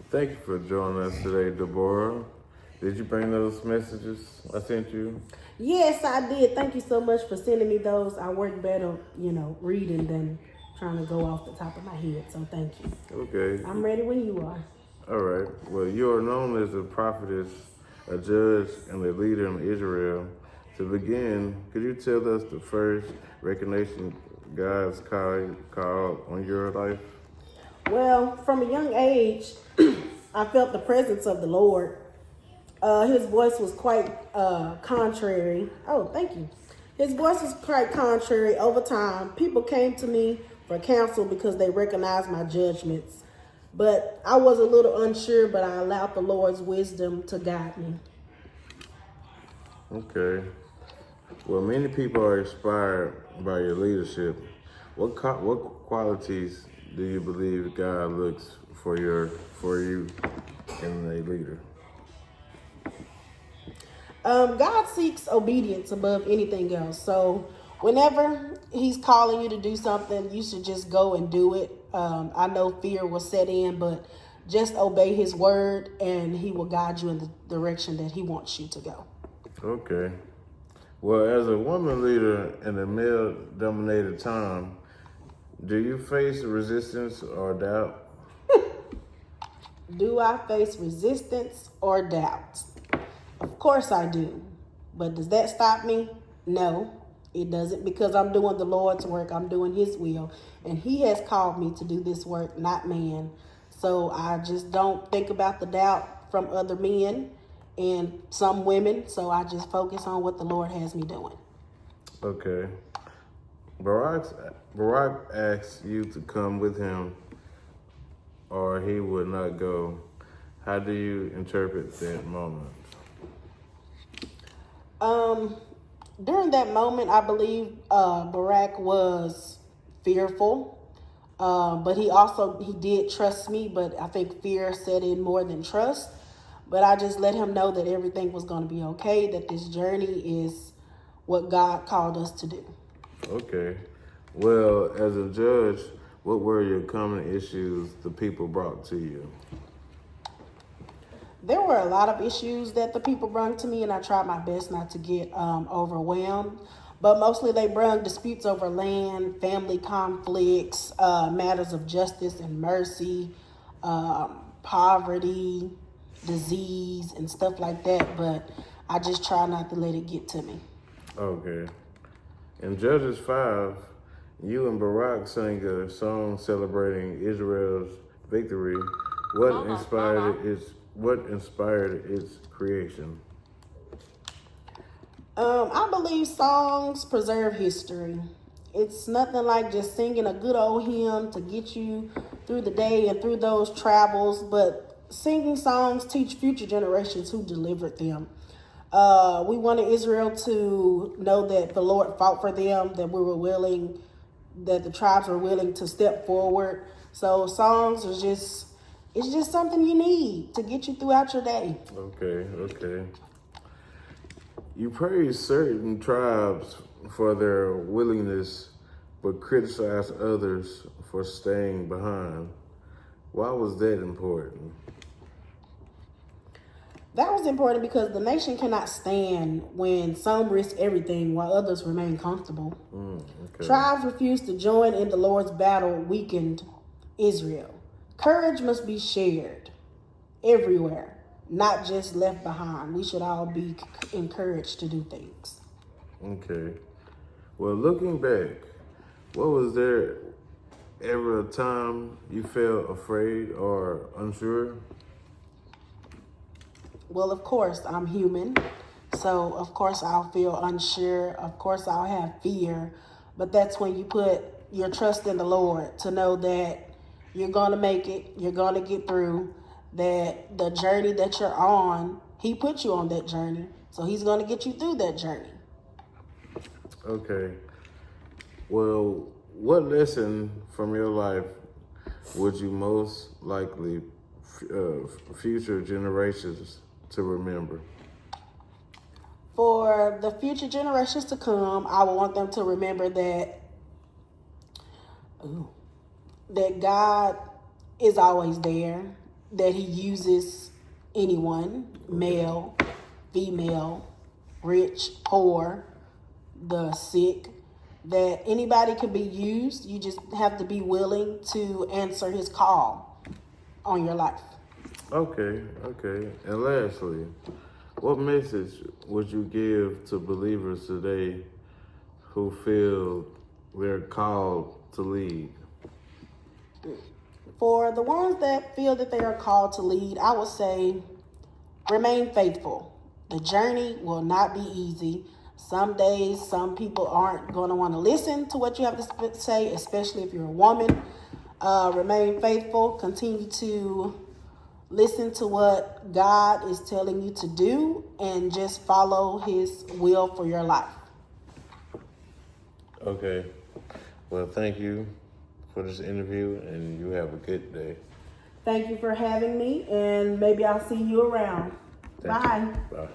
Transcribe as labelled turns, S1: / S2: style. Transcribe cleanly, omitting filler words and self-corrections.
S1: Thank you for joining us today, Deborah. Did you bring those messages I sent you?
S2: Yes, I did. Thank you so much for sending me those. I work better, reading than trying to go off the top of my head. So thank you.
S1: Okay.
S2: I'm ready when you are.
S1: All right. Well, you are known as a prophetess, a judge, and a leader in Israel. To begin, could you tell us the first recognition God's called on your life?
S2: Well, from a young age, I felt the presence of the Lord. His voice was quite contrary. Oh, thank you. His voice was quite contrary. Over time, people came to me for counsel because they recognized my judgments. But I was a little unsure, but I allowed the Lord's wisdom to guide me.
S1: Okay. Well, many people are inspired by your leadership. What qualities do you believe God looks for you in a leader?
S2: God seeks obedience above anything else. So whenever He's calling you to do something, you should just go and do it. I know fear will set in, but just obey His word, and He will guide you in the direction that He wants you to go.
S1: Okay. Well, as a woman leader in a male-dominated time, do you face resistance or doubt?
S2: Do I face resistance or doubt? Of course I do. But does that stop me? No, it doesn't, because I'm doing the Lord's work. I'm doing His will. And He has called me to do this work, not man. So I just don't think about the doubt from other men and some women. So I just focus on what the Lord has me doing.
S1: Okay. Barack asks you to come with him or he would not go. How do you interpret that moment?
S2: During that moment, I believe Barack was fearful, but he did trust me. But I think fear set in more than trust. But I just let him know that everything was going to be okay. That this journey is what God called us to do.
S1: Okay. Well, as a judge, what were your common issues the people brought to you?
S2: There were a lot of issues that the people brought to me, and I tried my best not to get overwhelmed. But mostly they brought disputes over land, family conflicts, matters of justice and mercy, poverty, disease, and stuff like that. But I just try not to let it get to me.
S1: Okay. In Judges 5, you and Barack sang a song celebrating Israel's victory. What inspired its creation?
S2: I believe songs preserve history. It's nothing like just singing a good old hymn to get you through the day and through those travels, but singing songs teach future generations who delivered them. We wanted Israel to know that the Lord fought for them, that we were willing, that the tribes were willing to step forward. So songs are it's just something you need to get you throughout your day.
S1: Okay. You praise certain tribes for their willingness, but criticize others for staying behind. Why was that important?
S2: That was important because the nation cannot stand when some risk everything while others remain comfortable.
S1: Okay.
S2: Tribes refused to join in the Lord's battle, weakened Israel. Courage must be shared everywhere, not just left behind. We should all be encouraged to do things.
S1: Okay. Well, looking back, what was there ever a time you felt afraid or unsure?
S2: Well, of course, I'm human. So, of course, I'll feel unsure. Of course, I'll have fear. But that's when you put your trust in the Lord to know that you're going to make it, you're going to get through, that the journey that you're on, He put you on that journey. So, He's going to get you through that journey.
S1: Okay. Well, what lesson from your life would you most likely future generations to remember?
S2: For the future generations to come, I would want them to remember that God is always there. that he uses anyone, male, female, rich, poor, the sick, that anybody can be used. You just have to be willing to answer his call on your life.
S1: Okay. And lastly, what message would you give to believers today who feel they're called to lead?
S2: For the ones that feel that they are called to lead, I would say remain faithful. The journey will not be easy. Some days, some people aren't going to want to listen to what you have to say, especially if you're a woman. Remain faithful. Continue to listen to what God is telling you to do and just follow his will for your life.
S1: Okay. Well, thank you for this interview, and you have a good day.
S2: Thank you for having me, and maybe I'll see you around.
S1: Thank
S2: Bye.
S1: you. Bye.